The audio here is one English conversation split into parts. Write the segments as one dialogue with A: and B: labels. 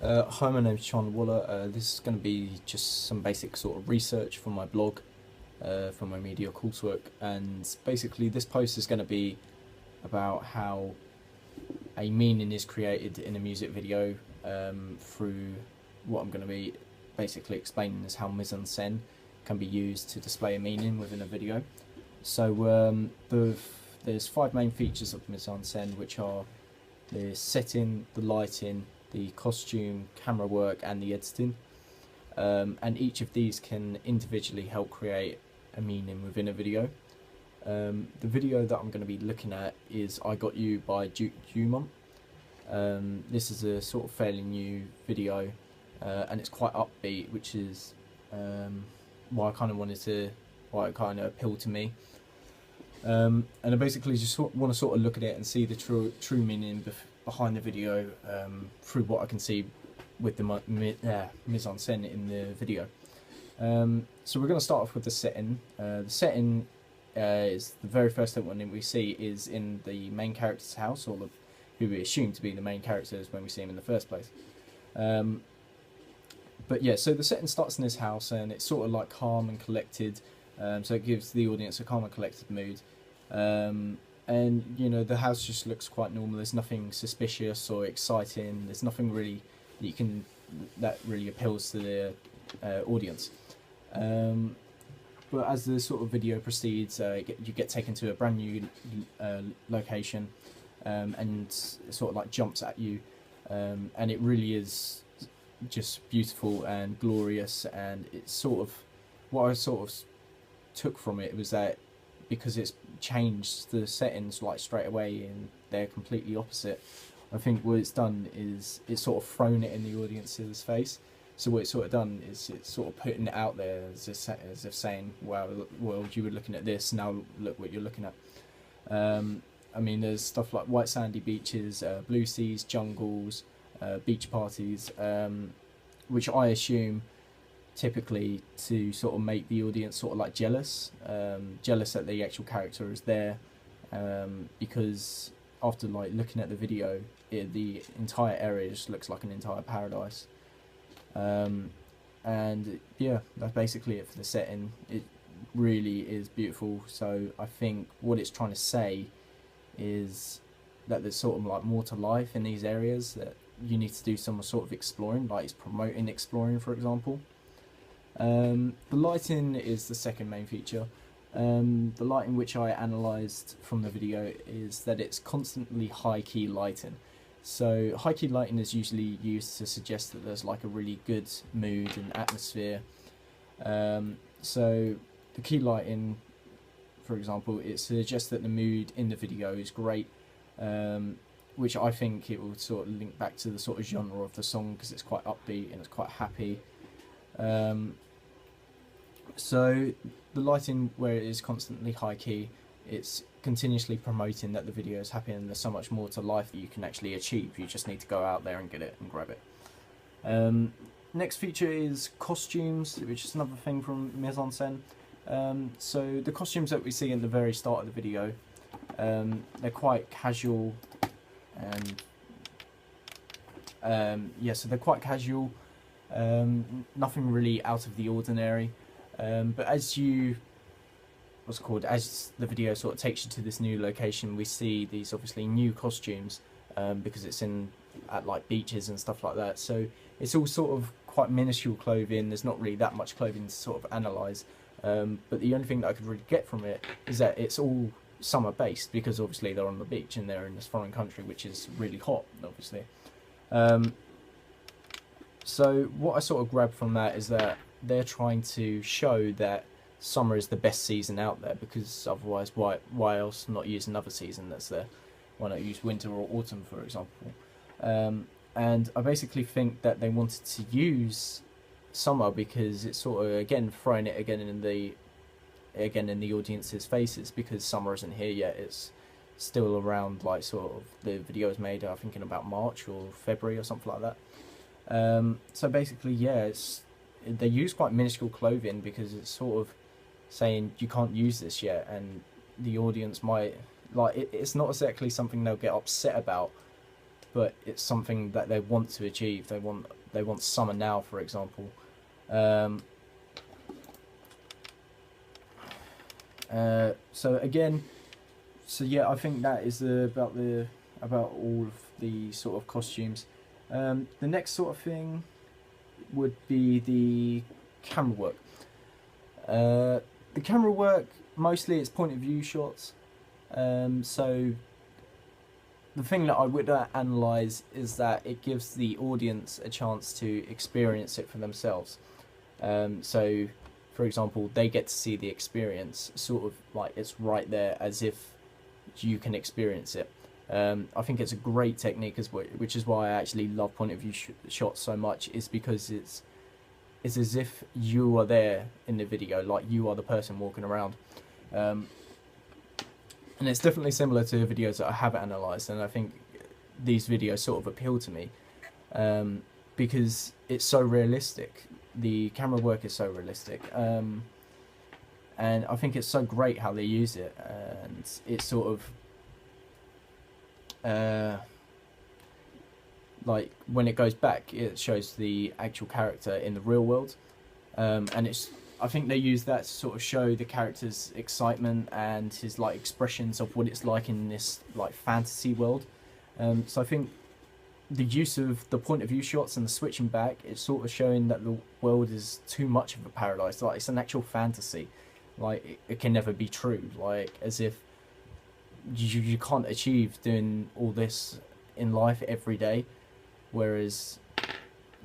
A: Hi, my name's Sean Waller. This is going to be just some basic sort of research for my blog, for my media coursework, and basically this post is going to be about how a meaning is created in a music video through what I'm going to be basically explaining is how mise en scène can be used to display a meaning within a video. So there's five main features of mise en scène, which are the setting, the lighting, the costume, camera work, and the editing. And each of these can individually help create a meaning within a video. The video that I'm going to be looking at is I Got You by Duke Dumont. This is a sort of fairly new video, and it's quite upbeat, which is why it kind of appealed to me. And I basically just want to sort of look at it and see the true meaning behind the video through what I can see with the mise en scène in the video. So we're going to start off with the setting. The setting is the very first one we see is in the main character's house, or who we assume to be the main characters when we see him in the first place. But yeah, so the setting starts in his house, and it's sort of like calm and collected. So it gives the audience a calm and collected mood. And you know, the house just looks quite normal. There's nothing suspicious or exciting. There's nothing really that really appeals to the audience. But as the sort of video proceeds, you get taken to a brand new location, and it sort of like jumps at you, and it really is just beautiful and glorious. And it's sort of what I sort of took from it was that because it's changed the settings like straight away and they're completely opposite, I think what it's done is it's sort of thrown it in the audience's face. So what it's sort of done is it's sort of putting it out there as if saying, wow, well, you were looking at this, now look what you're looking at. I mean, there's stuff like white sandy beaches, blue seas, jungles, beach parties, which I assume typically to sort of make the audience sort of like jealous that the actual character is there, because after like looking at the video, the entire area just looks like an entire paradise. And yeah, that's basically it for the setting. It really is beautiful. So I think what it's trying to say is that there's sort of like more to life in these areas, that you need to do some sort of exploring, like it's promoting exploring, for example. The lighting is the second main feature. The lighting which I analysed from the video is that it's constantly high key lighting. So high key lighting is usually used to suggest that there's like a really good mood and atmosphere. So the key lighting, for example, it suggests that the mood in the video is great, which I think it will sort of link back to the sort of genre of the song, because it's quite upbeat and it's quite happy. So the lighting, where it is constantly high key, it's continuously promoting that the video is happy and there's so much more to life that you can actually achieve. You just need to go out there and get it and grab it. Next feature is costumes, which is another thing from mise en scène. So the costumes that we see in the very start of the video, they're quite casual, and so they're quite casual. Nothing really out of the ordinary, but as the video sort of takes you to this new location, we see these obviously new costumes, because it's at like beaches and stuff like that. So it's all sort of quite minuscule clothing. There's not really that much clothing to sort of analyse, but the only thing that I could really get from it is that it's all summer based, because obviously they're on the beach and they're in this foreign country which is really hot, obviously. So what I sort of grabbed from that is that they're trying to show that summer is the best season out there, because otherwise why else not use another season that's there? Why not use winter or autumn, for example? And I basically think that they wanted to use summer because it's sort of again throwing it again in the audience's faces, because summer isn't here yet. It's still around, like sort of the video is made I think in about March or February or something like that. So basically, yeah, they use quite minuscule clothing because it's sort of saying you can't use this yet, and the audience might like it's not exactly something they'll get upset about, but it's something that they want to achieve. They want summer now, for example. So again, so yeah, I think that is about all of the sort of costumes. The next sort of thing would be the camera work. The camera work, mostly it's point of view shots. So the thing that I would analyse is that it gives the audience a chance to experience it for themselves. So, for example, they get to see the experience, sort of like it's right there, as if you can experience it. I think it's a great technique, which is why I actually love point of view shots so much, is because it's as if you are there in the video, like you are the person walking around. And it's definitely similar to the videos that I have analysed, and I think these videos sort of appeal to me because it's so realistic. The camera work is so realistic, and I think it's so great how they use it, and it's sort of like when it goes back, it shows the actual character in the real world, and I think they use that to sort of show the character's excitement and his like expressions of what it's like in this like fantasy world. So I think the use of the point of view shots and the switching back, it's sort of showing that the world is too much of a paradise. Like it's an actual fantasy. Like it can never be true. Like as if you can't achieve doing all this in life every day. Whereas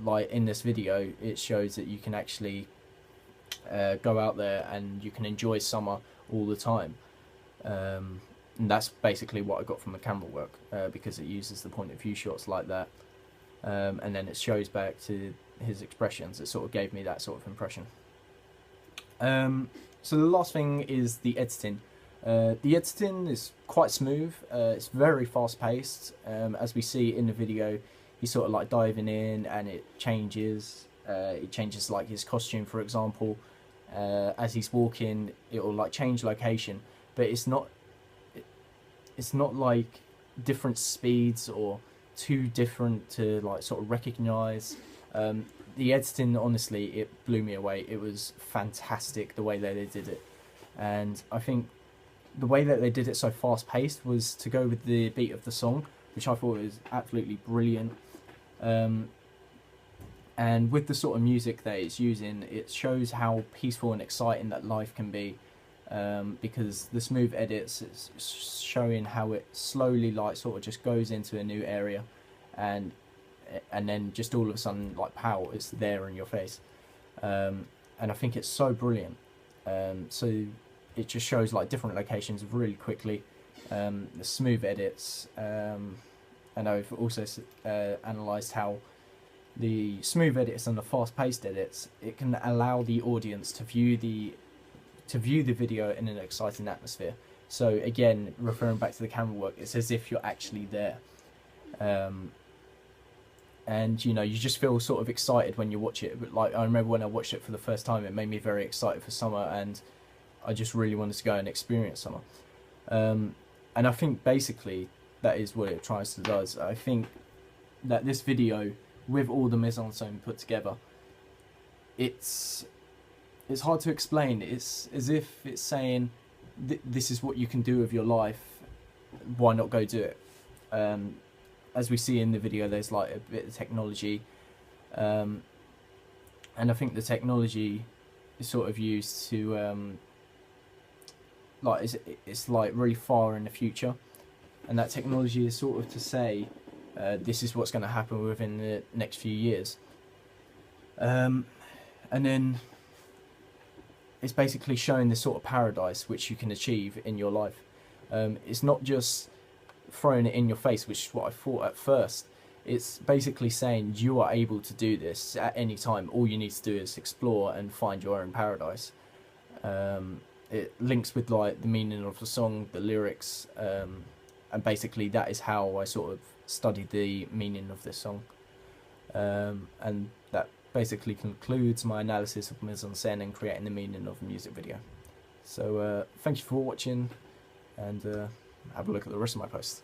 A: like in this video, it shows that you can actually go out there and you can enjoy summer all the time, and that's basically what I got from the camera work, because it uses the point of view shots like that, and then it shows back to his expressions. It sort of gave me that sort of impression. So the last thing is the editing. The editing is quite smooth. It's very fast paced. As we see in the video, he's sort of like diving in and it changes. It changes like his costume, for example. As he's walking, it will like change location, but it's not like different speeds or too different to like sort of recognize. The editing, honestly, it blew me away. It was fantastic the way that they did it, and I think the way that they did it so fast paced was to go with the beat of the song, which I thought was absolutely brilliant. And with the sort of music that it's using, it shows how peaceful and exciting that life can be, because the smooth edits, it's showing how it slowly like sort of just goes into a new area, and then just all of a sudden like pow, it's there in your face, and I think it's so brilliant. So it just shows like different locations really quickly, the smooth edits, and I've also analysed how the smooth edits and the fast-paced edits, it can allow the audience to view the video in an exciting atmosphere. So again, referring back to the camera work, it's as if you're actually there, and you know, you just feel sort of excited when you watch it. But like I remember when I watched it for the first time, it made me very excited for summer, and I just really wanted to go and experience summer. And I think basically that is what it tries to do. I think that this video, with all the mise en scène put together, it's hard to explain. It's as if it's saying, this is what you can do with your life, why not go do it? As we see in the video, there's like a bit of technology, and I think the technology is sort of used to like it's like really far in the future, and that technology is sort of to say, this is what's going to happen within the next few years, and then it's basically showing this sort of paradise which you can achieve in your life. It's not just throwing it in your face, which is what I thought at first. It's basically saying you are able to do this at any time. All you need to do is explore and find your own paradise. It links with like the meaning of the song, the lyrics, and basically that is how I sort of studied the meaning of this song, and that basically concludes my analysis of mise en scène and creating the meaning of a music video. So thank you for watching, and have a look at the rest of my posts.